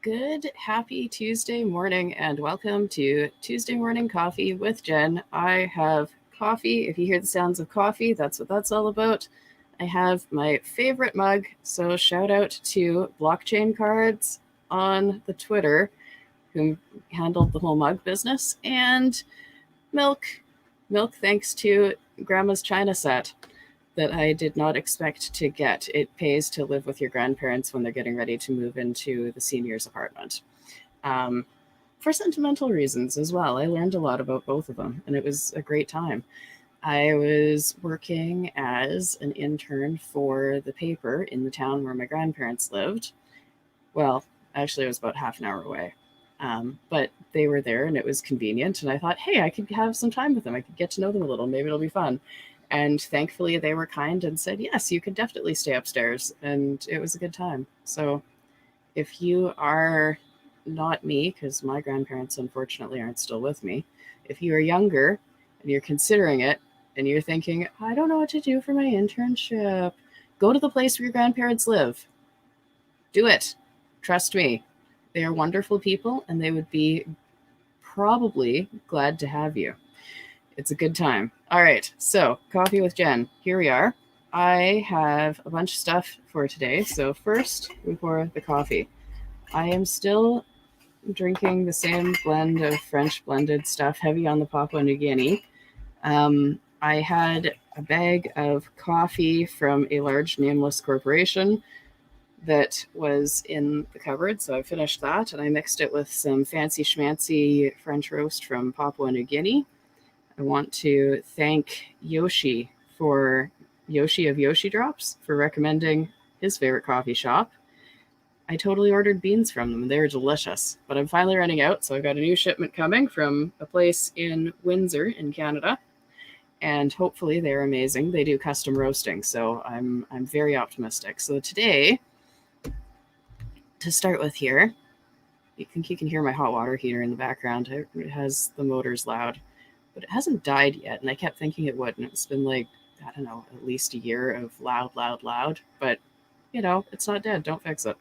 Good, happy Tuesday morning, and welcome to Tuesday Morning Coffee with Jen. I have coffee. If you hear the sounds of coffee, that's what that's all about. I have my favorite mug, so shout out to Blockchain Cards on the Twitter, who handled the whole mug business, and milk. Milk thanks to Grandma's China set that I did not expect to get. It pays to live with your grandparents when they're getting ready to move into the seniors apartment. Um, for sentimental reasons as well. I learned a lot about both of them, and it was a great time. I was working as an intern for the paper in the town where my grandparents lived. Well, actually, it was about half an hour away. But they were there and it was convenient. And I thought, hey, I could have some time with them. I could get to know them a little. Maybe it'll be fun. And thankfully, they were kind and said, yes, you can definitely stay upstairs. And it was a good time. So if you are not me, because my grandparents unfortunately aren't still with me, if you are younger and you're considering it and you're thinking, I don't know what to do for my internship, go to the place where your grandparents live. Do it. Trust me. They are wonderful people and they would be probably glad to have you. It's a good time. All right, so coffee with Jen. Here we are. I have a bunch of stuff for today. So first, we pour the coffee. I am still drinking the same blend of French blended stuff, heavy on the Papua New Guinea. I had a bag of coffee from a large nameless corporation that was in the cupboard, so I finished that and I mixed it with some fancy schmancy French roast from Papua New Guinea. I want to thank Yoshi of Yoshi Drops for recommending his favorite coffee shop. I totally ordered beans from them. They were delicious, but I'm finally running out, so I've got a new shipment coming from a place in Windsor in Canada, and hopefully they're amazing. They do custom roasting, so I'm very optimistic. So today, to start with here, you think you can hear my hot water heater in the background. It has the motors loud, but it hasn't died yet, and I kept thinking it would, and it's been like, I don't know, at least a year of loud, loud, loud, but it's not dead. Don't fix it.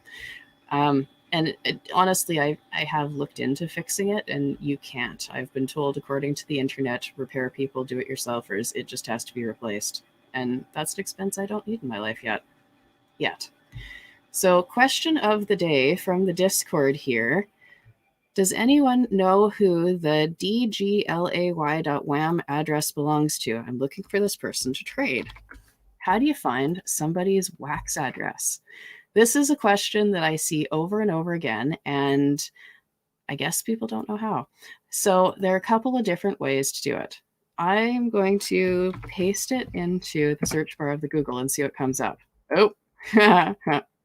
Honestly, I have looked into fixing it, and you can't. I've been told, according to the internet, repair people, do it yourselfers, it just has to be replaced. And that's an expense I don't need in my life yet. Yet. So, question of the day from the Discord here. Does anyone know who the dglay.wham address belongs to? I'm looking for this person to trade. How do you find somebody's wax address? This is a question that I see over and over again, and I guess people don't know how. So there are a couple of different ways to do it. I'm going to paste it into the search bar of the Google and see what comes up. Oh,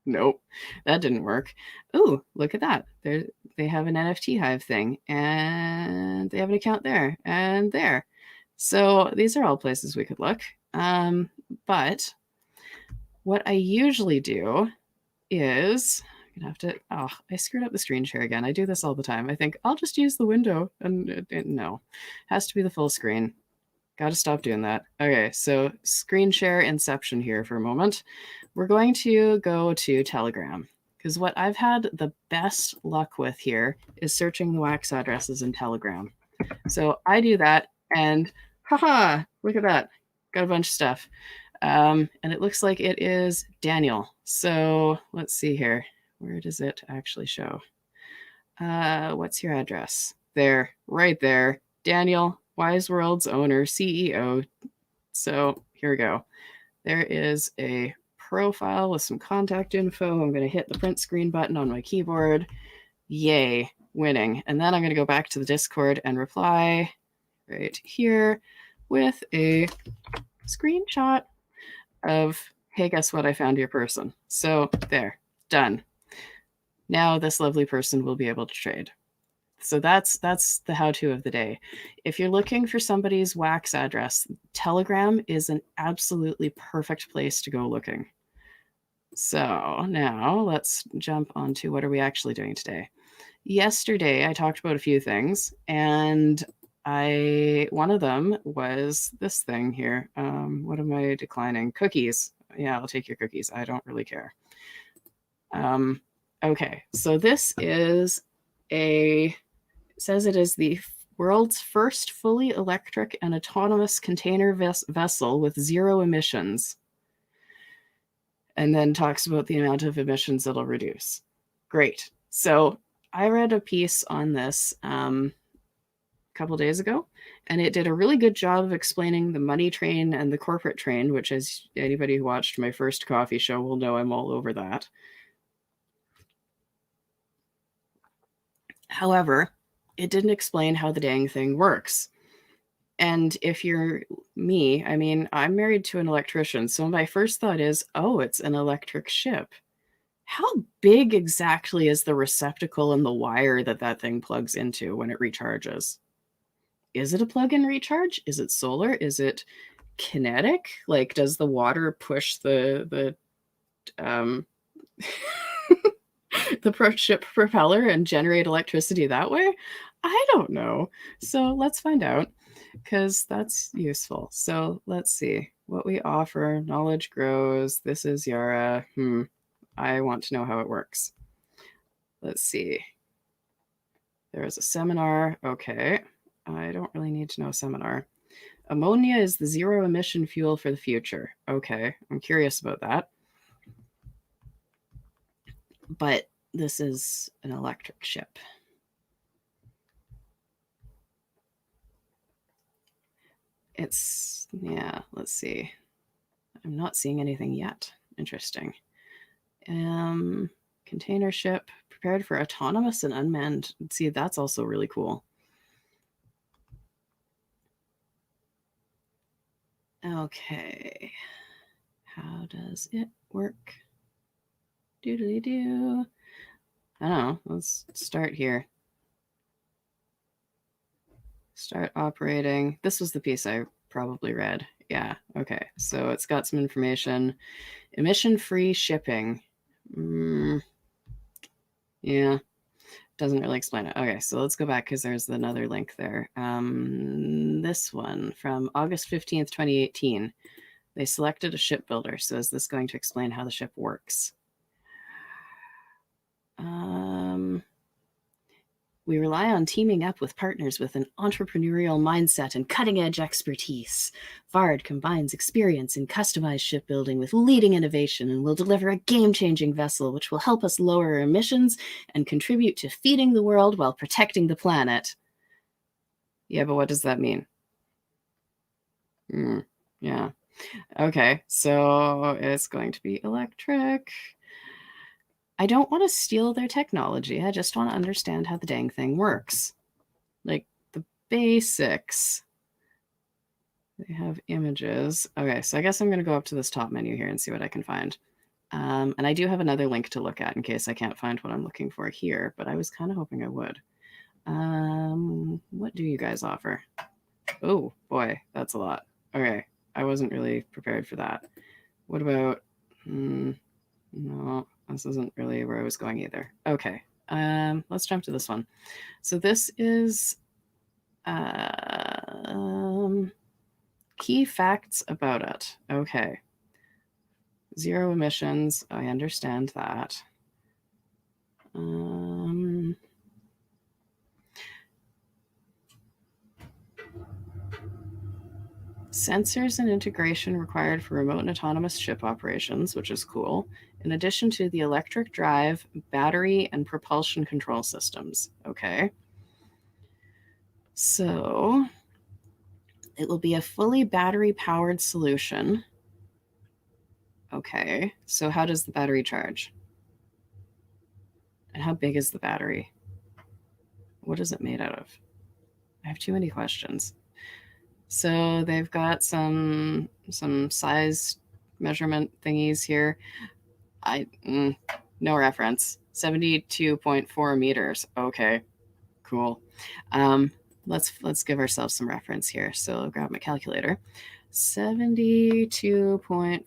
nope, that didn't work. Oh, look at that. They have an NFT Hive thing, and they have an account there and there. So these are all places we could look. But what I usually do is I'm gonna have to. Oh, I screwed up the screen share again. I do this all the time. I think I'll just use the window, and no, it has to be the full screen. Got to stop doing that. Okay, so screen share inception here for a moment. We're going to go to Telegram because what I've had the best luck with here is searching the wax addresses in Telegram. So I do that, and haha, look at that. Got a bunch of stuff. And it looks like it is Daniel. So let's see here. Where does it actually show? What's your address? There, right there. Daniel, Wise World's owner, CEO. So here we go. There is a profile with some contact info. I'm going to hit the print screen button on my keyboard. Yay, winning. And then I'm going to go back to the Discord and reply right here with a screenshot of, hey, guess what? I found your person. So there, done. Now this lovely person will be able to trade. So that's the how-to of the day. If you're looking for somebody's wax address, Telegram is an absolutely perfect place to go looking. So now let's jump onto what are we actually doing today. Yesterday, I talked about a few things, and one of them was this thing here. What am I declining? Cookies. Yeah, I'll take your cookies. I don't really care. Okay, so this is it says it is the world's first fully electric and autonomous container vessel with zero emissions, and then talks about the amount of emissions it'll reduce. Great. So I read a piece on this a couple days ago, and it did a really good job of explaining the money train and the corporate train, which, as anybody who watched my first coffee show will know, I'm all over that. However, it didn't explain how the dang thing works. And if you're me, I mean, I'm married to an electrician, so my first thought is, oh, it's an electric ship. How big exactly is the receptacle and the wire that thing plugs into when it recharges? Is it a plug-in recharge? Is it solar? Is it kinetic? Like, does the water push the um the ship propeller and generate electricity that way? I don't know. So let's find out, because that's useful. So let's see what we offer. Knowledge grows. This is Yara. I want to know how it works. Let's see. There is a seminar. Okay. I don't really need to know a seminar. Ammonia is the zero emission fuel for the future. Okay. I'm curious about that. But this is an electric ship. Yeah, let's see. I'm not seeing anything yet. Interesting. Container ship prepared for autonomous and unmanned. See, that's also really cool. Okay. How does it work? Doodly-doo. I don't know. Let's start here. Start operating. This was the piece I probably read. Yeah, okay. So it's got some information. Emission-free shipping. Yeah, doesn't really explain it. Okay, so let's go back because there's another link there. This one from August 15th, 2018. They selected a shipbuilder. So is this going to explain how the ship works? We rely on teaming up with partners with an entrepreneurial mindset and cutting-edge expertise. VARD combines experience in customized shipbuilding with leading innovation and will deliver a game-changing vessel which will help us lower emissions and contribute to feeding the world while protecting the planet. Yeah, but what does that mean? Yeah. Okay, so it's going to be electric. I don't want to steal their technology. I just want to understand how the dang thing works. Like the basics. They have images. Okay, so I guess I'm going to go up to this top menu here and see what I can find. And I do have another link to look at in case I can't find what I'm looking for here, but I was kind of hoping I would. What do you guys offer? Oh, boy, that's a lot. Okay, I wasn't really prepared for that. What about... no, this isn't really where I was going either. Okay, let's jump to this one. So this is key facts about it. Okay. Zero emissions. I understand that. Sensors and integration required for remote and autonomous ship operations, which is cool, in addition to the electric drive, battery, and propulsion control systems. Okay. So it will be a fully battery-powered solution. Okay. So how does the battery charge? And how big is the battery? What is it made out of? I have too many questions. So they've got some size measurement thingies here. No reference. 72.4 meters. Okay, cool. Let's give ourselves some reference here. So I'll grab my calculator. 72 point.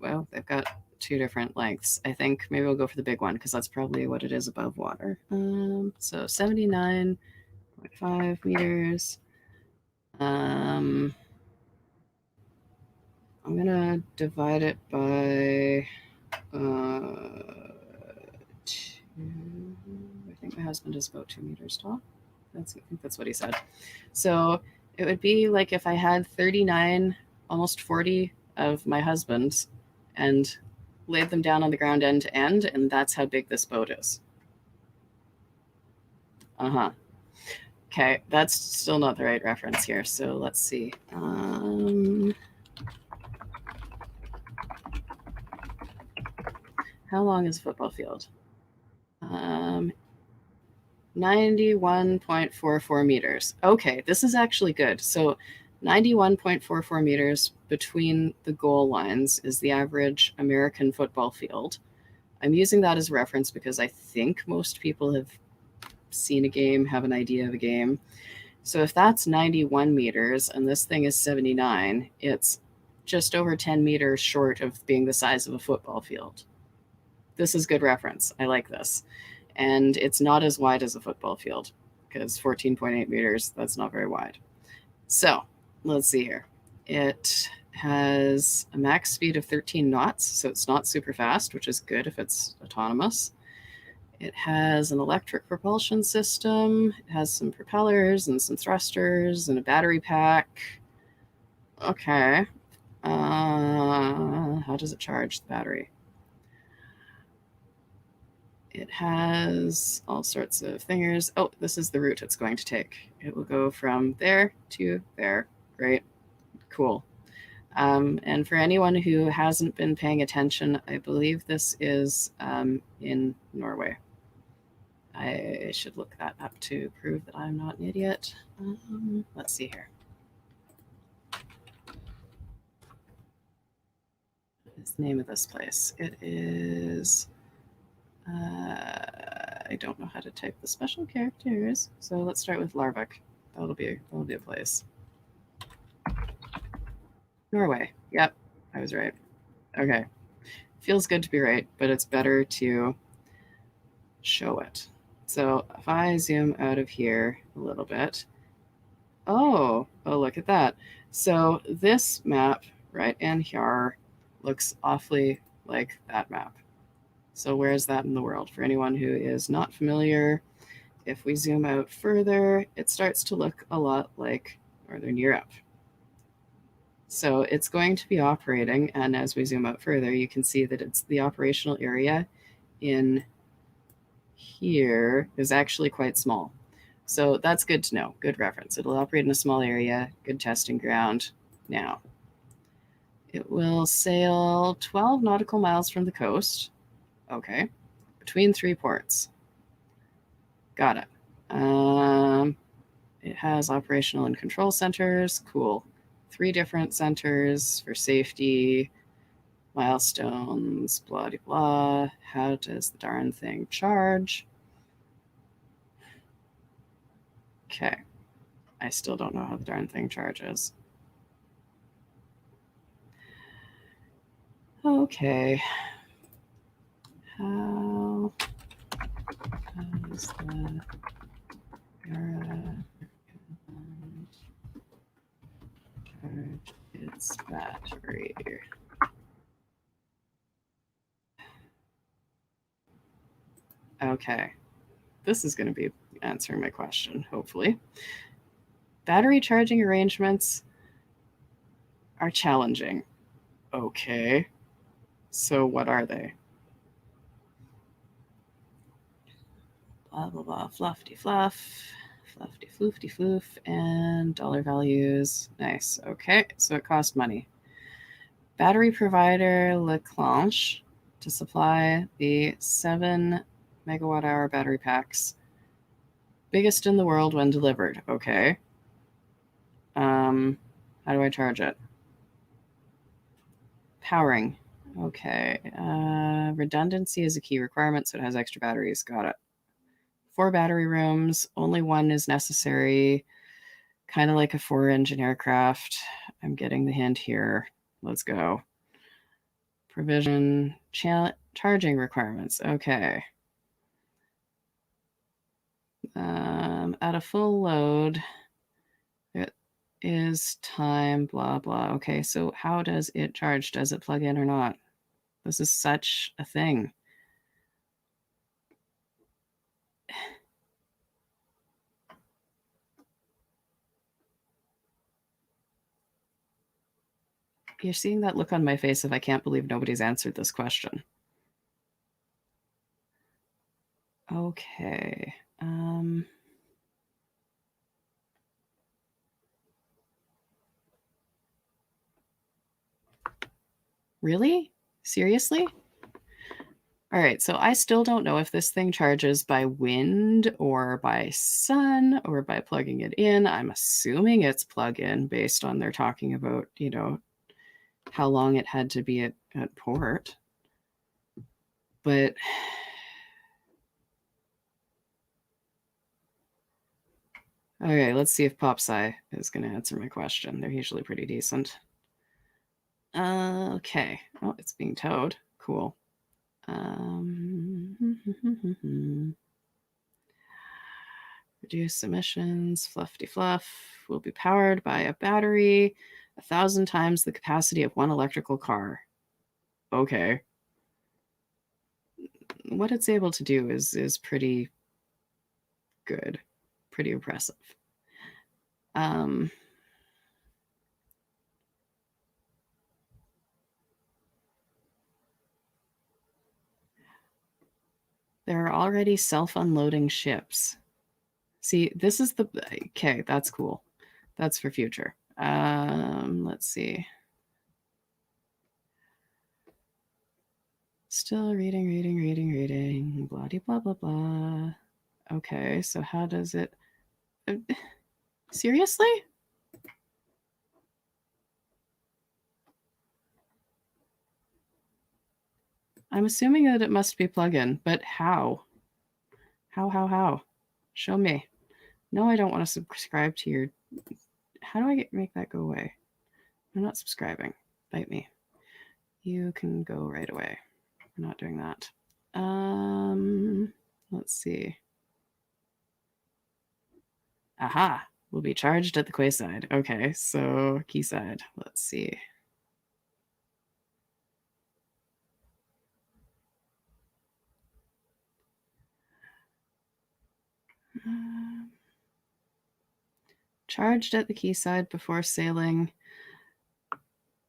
Well, they've got two different lengths. I think maybe we'll go for the big one because that's probably what it is above water. So 79.5 meters. I'm gonna divide it by think my husband is about 2 meters tall. I think that's what he said. So it would be like if I had 39, almost 40 of my husband's and laid them down on the ground end to end, and that's how big this boat is. Uh-huh. Okay, that's still not the right reference here. So let's see. How long is a football field? 91.44 meters. Okay, this is actually good. So 91.44 meters between the goal lines is the average American football field. I'm using that as reference because I think most people have seen a game, have an idea of a game. So if that's 91 meters and this thing is 79, it's just over 10 meters short of being the size of a football field. This is good reference. I like this. And it's not as wide as a football field because 14.8 meters, that's not very wide. So let's see here. It has a max speed of 13 knots, so it's not super fast, which is good if it's autonomous. It has an electric propulsion system. It has some propellers and some thrusters and a battery pack. Okay. How does it charge the battery? It has all sorts of thingers. Oh, this is the route it's going to take. It will go from there to there. Great. Cool. And for anyone who hasn't been paying attention, I believe this is in Norway. I should look that up to prove that I'm not an idiot. Let's see here. What is the name of this place? It is... I don't know how to type the special characters, so let's start with Larvik. That'll be a place. Norway. Yep, I was right. Okay. Feels good to be right, but it's better to show it. So if I zoom out of here a little bit, oh, look at that. So this map right in here looks awfully like that map. So where is that in the world? For anyone who is not familiar, if we zoom out further, it starts to look a lot like Northern Europe. So it's going to be operating, and as we zoom out further, you can see that it's the operational area in here is actually quite small. So that's good to know, good reference. It'll operate in a small area, good testing ground. Now, it will sail 12 nautical miles from the coast. Okay, between 3 ports. Got it. It has operational and control centers. Cool. 3 different centers for safety, milestones, blah, blah, blah. How does the darn thing charge? Okay. I still don't know how the darn thing charges. Okay. How does the charge its battery? Okay. This is going to be answering my question, hopefully. Battery charging arrangements are challenging. Okay. So what are they? Blah, blah, blah, fluffy fluff, fluffy floofty floof, and dollar values. Nice. Okay, so it cost money. Battery provider Leclanche to supply the 7 megawatt hour battery packs. Biggest in the world when delivered. Okay. How do I charge it? Powering. Okay. Redundancy is a key requirement, so it has extra batteries. Got it. 4 battery rooms, only 1 is necessary, kind of like a 4-engine aircraft. I'm getting the hint here. Let's go. Provision, charging requirements. Okay. At a full load, it is time, blah, blah. Okay, so how does it charge? Does it plug in or not? This is such a thing. You're seeing that look on my face of I can't believe nobody's answered this question. Okay. Really? Seriously? All right, so I still don't know if this thing charges by wind or by sun or by plugging it in. I'm assuming it's plug-in based on they're talking about, you know, how long it had to be at port. But okay, let's see if Popsai is going to answer my question. They're usually pretty decent. Okay. Oh, it's being towed. Cool. Reduce emissions, fluffy fluff, will be powered by a battery 1,000 times the capacity of one electrical car. Okay. What it's able to do is pretty good, pretty impressive. There are already self-unloading ships. See, this is the okay, that's cool. That's for future. Let's see. Still reading, blah blah blah blah. Okay, so how does it seriously? I'm assuming that it must be plug-in, but how? How? Show me. No, I don't want to subscribe to your... How do I make that go away? I'm not subscribing. Bite me. You can go right away. I'm not doing that. Let's see. Aha! Will be charged at the quayside. Okay, so quayside. Let's see. Charged at the quayside before sailing.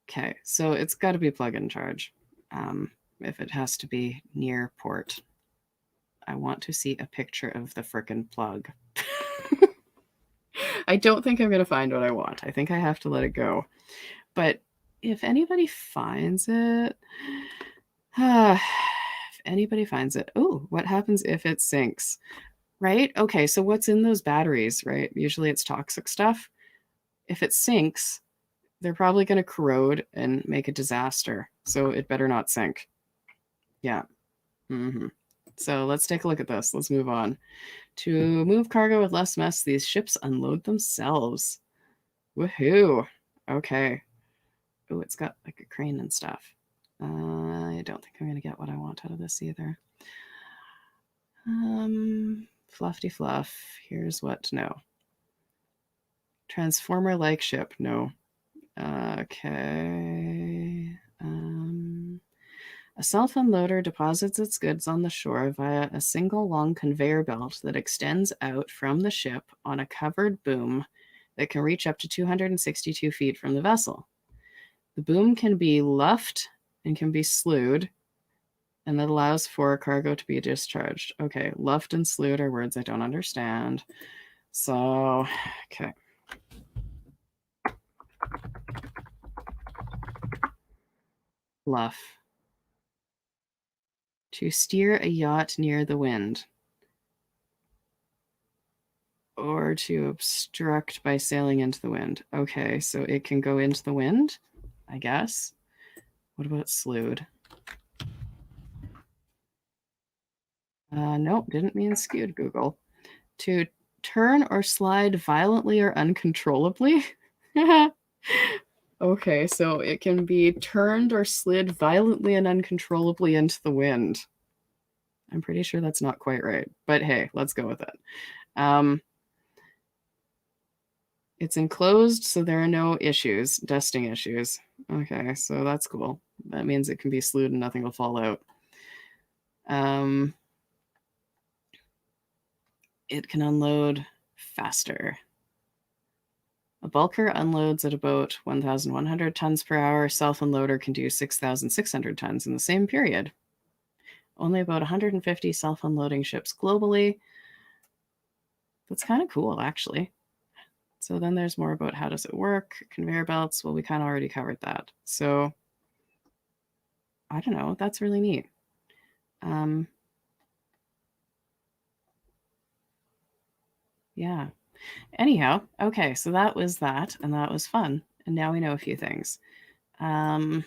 Okay, so it's got to be plug-in charge. If it has to be near port. I want to see a picture of the frickin' plug. I don't think I'm going to find what I want. I think I have to let it go. But if anybody finds it, if anybody finds it, oh, what happens if it sinks? Right? Okay, so what's in those batteries, right? Usually it's toxic stuff. If it sinks, they're probably going to corrode and make a disaster. So it better not sink. Yeah. So let's take a look at this. Let's move on. To move cargo with less mess, these ships unload themselves. Woohoo. Okay. Oh, it's got like a crane and stuff. I don't think I'm going to get what I want out of this either. Fluffy fluff. Here's what to know. Transformer-like ship. No. Okay. A self-unloader deposits its goods on the shore via a single long conveyor belt that extends out from the ship on a covered boom that can reach up to 262 feet from the vessel. The boom can be luffed and can be slewed, and that allows for cargo to be discharged. Okay, luffed and slewed are words I don't understand. So, okay. Luff. To steer a yacht near the wind. Or to obstruct by sailing into the wind. Okay, so it can go into the wind, I guess. What about slewed? Nope, didn't mean skewed, Google. To turn or slide violently or uncontrollably? Okay, so it can be turned or slid violently and uncontrollably into the wind. I'm pretty sure that's not quite right, but hey, let's go with it. It's enclosed, so there are no issues, dusting issues. Okay, so that's cool. That means it can be slewed and nothing will fall out. It can unload faster. A bulker unloads at about 1,100 tons per hour. Self-unloader can do 6,600 tons in the same period. Only about 150 self-unloading ships globally. That's kind of cool, actually. So then there's more about how does it work, conveyor belts. Well, we kind of already covered that. So I don't know. That's really neat. Yeah. Anyhow, okay, so that was that, and that was fun. And now we know a few things. Let's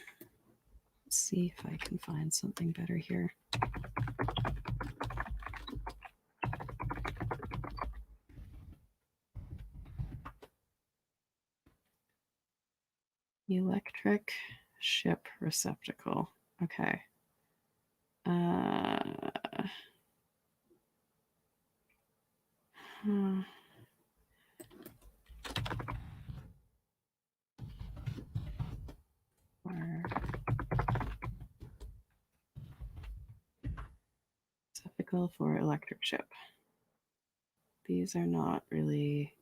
see if I can find something better here. Electric ship receptacle. Okay. Receptacle for electric ship. These are not really.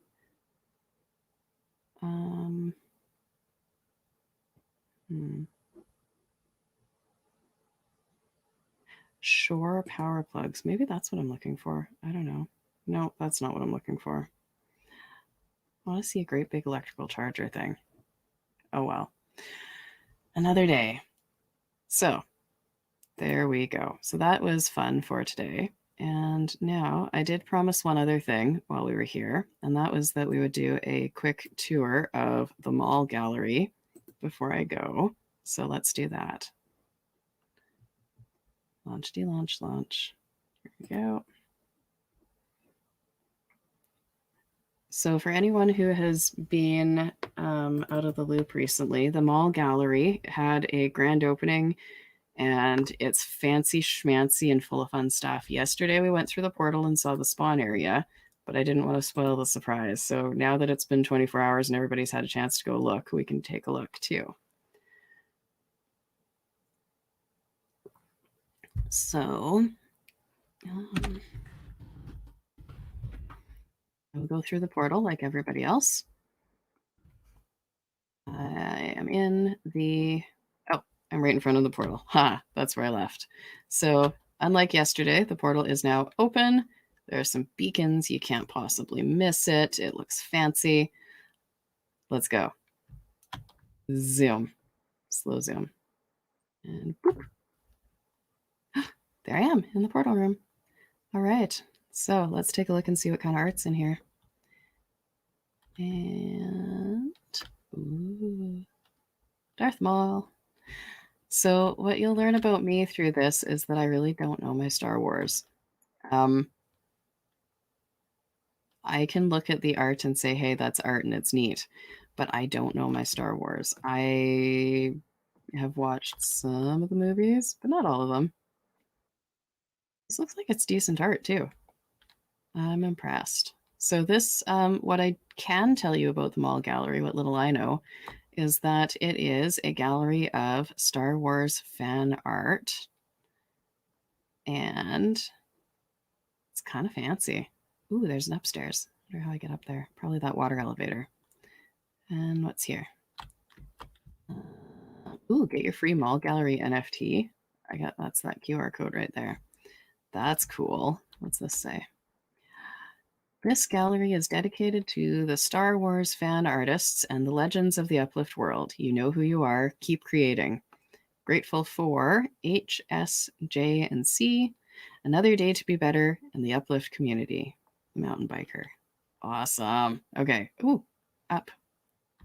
Shore power plugs. Maybe that's what I'm looking for. I don't know. No, that's not what I'm looking for. I want to see a great big electrical charger thing. Oh well. Another day. So there we go. So that was fun for today. And now I did promise one other thing while we were here, and that was that we would do a quick tour of the mall gallery before I go. So let's do that. Launch, de-launch, launch. Here we go. So for anyone who has been out of the loop recently, the mall gallery had a grand opening and it's fancy schmancy and full of fun stuff. Yesterday we went through the portal and saw the spawn area, but I didn't want to spoil the surprise. So now that it's been 24 hours and everybody's had a chance to go look, we can take a look too. So I'll go through the portal like everybody else. I am in the, oh, I'm right in front of the portal. Ha, that's where I left. So unlike yesterday, the portal is now open. There are some beacons. You can't possibly miss it. It looks fancy. Let's go. Zoom. Slow zoom. And boop. There I am in the portal room. All right. So let's take a look and see what kind of art's in here. And ooh, Darth Maul. So what you'll learn about me through this is that I really don't know my Star Wars. I can look at the art and say, hey, that's art and it's neat, but I don't know my Star Wars. I have watched some of the movies, but not all of them. This looks like it's decent art too. I'm impressed. So this, what I can tell you about the mall gallery, what little I know, is that it is a gallery of Star Wars fan art. And it's kind of fancy. Ooh, there's an upstairs. I wonder how I get up there. Probably that water elevator. And what's here? Ooh, get your free mall gallery NFT. That's that QR code right there. That's cool. What's this say? This gallery is dedicated to the Star Wars fan artists and the legends of the Uplift world. You know who you are. Keep creating. Grateful for H, S, J, and C. Another day to be better in the Uplift community. Mountain biker. Awesome. Okay. Ooh, up.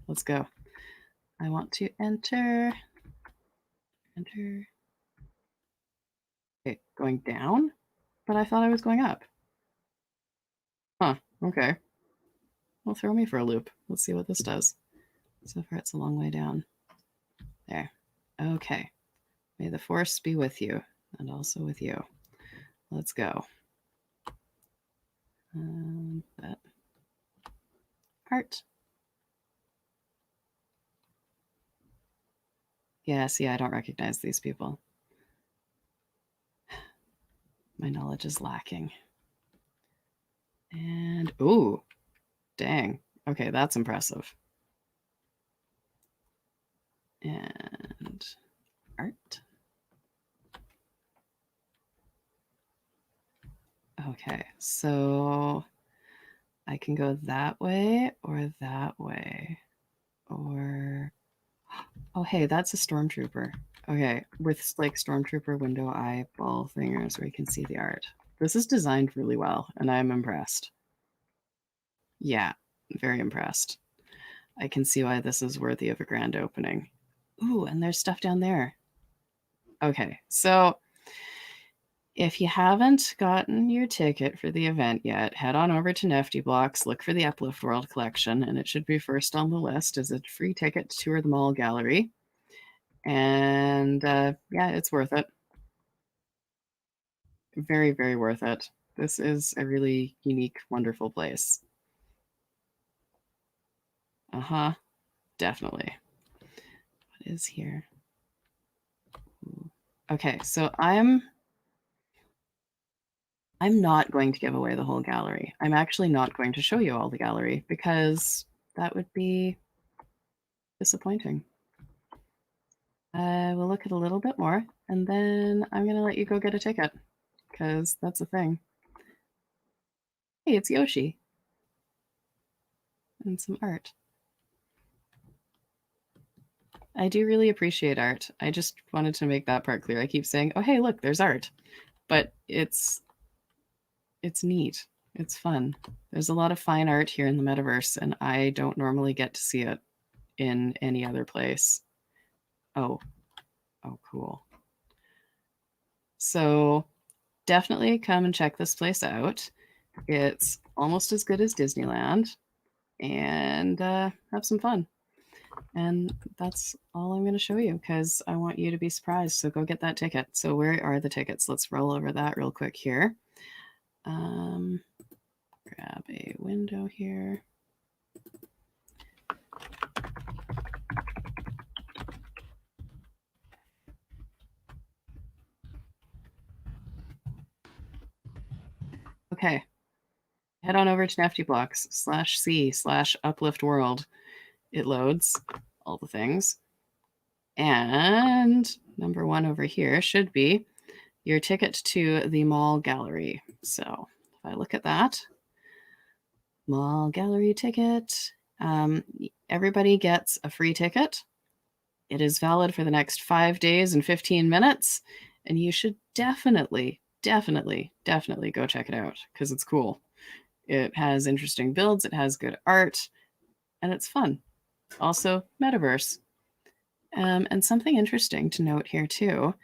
Let's go. I want to enter. Enter. Okay, going down? But I thought I was going up. Huh, okay. Well, throw me for a loop. Let's see what this does. So far, it's a long way down. There. Okay. May the force be with you, and also with you. Let's go. That art. Yeah, see, I don't recognize these people. My knowledge is lacking. And, ooh, dang. Okay, that's impressive. and art. Okay, so I can go that way or that way. Or, oh, hey, that's a stormtrooper. Okay, with like stormtrooper window eyeball thingers where you can see the art. This is designed really well, and I'm impressed. Yeah, very impressed. I can see why this is worthy of a grand opening. Ooh, and there's stuff down there. Okay, so if you haven't gotten your ticket for the event yet, head on over to Nifty Blocks, look for the Uplift World collection, and it should be first on the list as a free ticket to tour the mall gallery. And yeah, it's worth it. Very, very worth it. This is a really unique, wonderful place. Uh-huh, definitely. What is here? Ooh. Okay, so I'm not going to give away the whole gallery. I'm actually not going to show you all the gallery because that would be disappointing. We'll look at a little bit more, and then I'm going to let you go get a ticket because that's a thing. Hey, it's Yoshi. And some art. I do really appreciate art. I just wanted to make that part clear. I keep saying, oh, hey, look, there's art. But it's neat. It's fun. There's a lot of fine art here in the metaverse, and I don't normally get to see it in any other place. Oh, cool. So definitely come and check this place out. It's almost as good as Disneyland, and have some fun. And that's all I'm going to show you because I want you to be surprised. So go get that ticket. So where are the tickets? Let's roll over that real quick here. Grab a window here. Okay. Head on over to niftyblocks/c/upliftworld. It loads all the things. And number one over here should be your ticket to the mall gallery. So if I look at that, mall gallery ticket, everybody gets a free ticket. It is valid for the next 5 days and 15 minutes. And you should definitely go check it out because it's cool. It has interesting builds, it has good art, and it's fun. Also, metaverse. And something interesting to note here, too.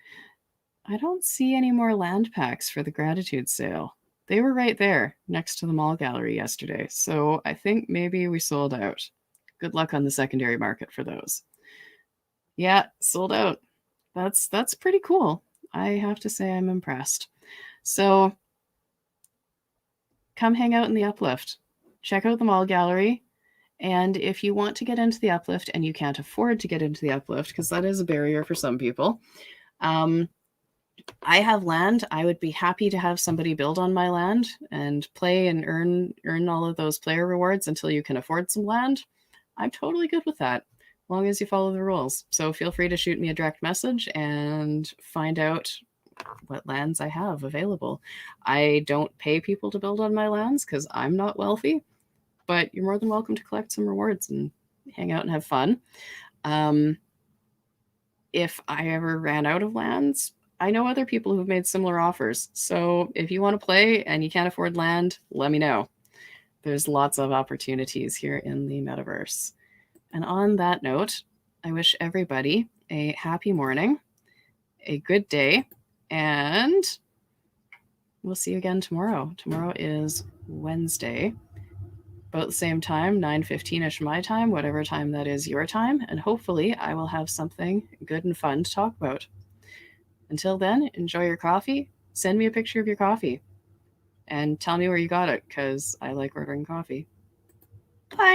I don't see any more land packs for the gratitude sale. They were right there next to the mall gallery yesterday, so I think maybe we sold out. Good luck on the secondary market for those. Yeah, sold out. That's pretty cool. I have to say I'm impressed. So come hang out in the Uplift. Check out the mall gallery. And if you want to get into the Uplift and you can't afford to get into the Uplift, because that is a barrier for some people, I have land. I would be happy to have somebody build on my land and play and earn all of those player rewards until you can afford some land. I'm totally good with that, as long as you follow the rules. So feel free to shoot me a direct message and find out what lands I have available. I don't pay people to build on my lands because I'm not wealthy, but you're more than welcome to collect some rewards and hang out and have fun. If I ever ran out of lands, I know other people who've made similar offers. So if you want to play and you can't afford land, let me know. There's lots of opportunities here in the metaverse. And on that note, I wish everybody a happy morning, a good day, and we'll see you again tomorrow. Tomorrow is Wednesday, about the same time, 9:15ish my time, whatever time that is your time, and hopefully I will have something good and fun to talk about. Until then, enjoy your coffee. Send me a picture of your coffee and tell me where you got it because I like ordering coffee.